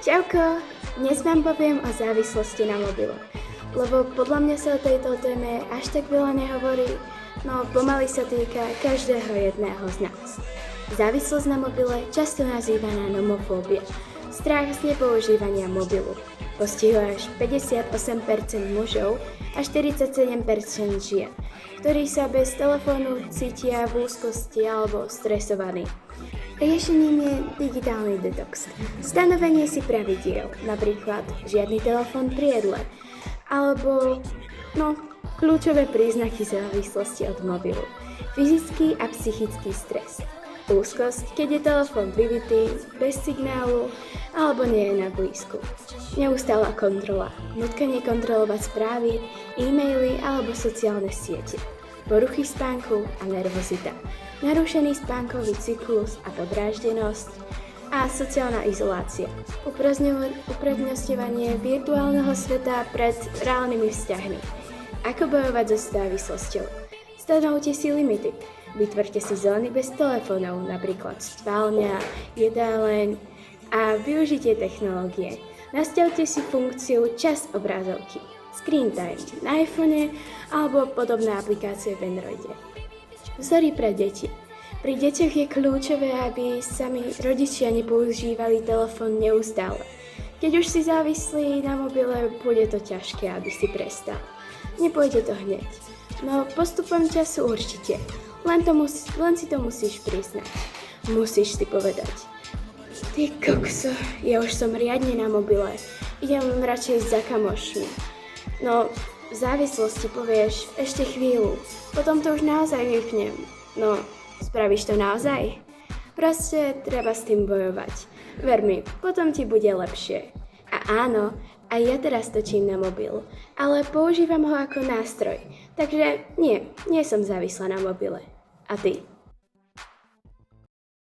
Čauko, dnes vám poviem o závislosti na mobile, lebo podľa mňa sa o tejto téme až tak veľa nehovorí, no pomaly sa týka každého jedného z nás. Závislosť na mobile, často nazývaná nomofóbia, strach z nepoužívania mobilu, postihuje až 58% mužov a 47% žien, ktorí sa bez telefónu cítia v úzkosti alebo stresovaní. Riešením je digitálny detox. Stanovenie si pravidiel, napríklad žiadny telefón pri jedle, alebo kľúčové príznaky závislosti od mobilu. Fyzický a psychický stres. Úzkosť, keď je telefón vyvitý, bez signálu, alebo nie je na blízku. Neustála kontrola, nutkanie kontrolovať správy, e-maily alebo sociálne siete. Poruchy spánku a nervozita, narušený spánkový cyklus a podráždenosť a sociálna izolácia, uprednostňovanie virtuálneho sveta pred reálnymi vzťahmi. Ako bojovať so závislosťou? Stanovte si limity. Vytvorte si zóny bez telefónov, napríklad spálňa, jedáleň a využite technológie. Nastavte si funkciu čas obrazovky, screen time na iPhone alebo podobné aplikácie v Androide. Vzory pre deti. Pri deťoch je kľúčové, aby sami rodičia nepoužívali telefón neustále. Keď už si závislí na mobile, bude to ťažké, aby si prestal. Nepôjde to hneď, no postupom času určite. Len si to musíš priznať. Musíš si povedať: Ty kokso, ja už som riadne na mobile, idem radšej za kamošmi. No, v závislosti povieš ešte chvíľu, potom to už naozaj vypnem. No, spravíš to naozaj? Proste treba s tým bojovať. Ver mi, potom ti bude lepšie. A áno, aj ja teraz točím na mobil, ale používam ho ako nástroj. Takže nie som závislá na mobile. A ty?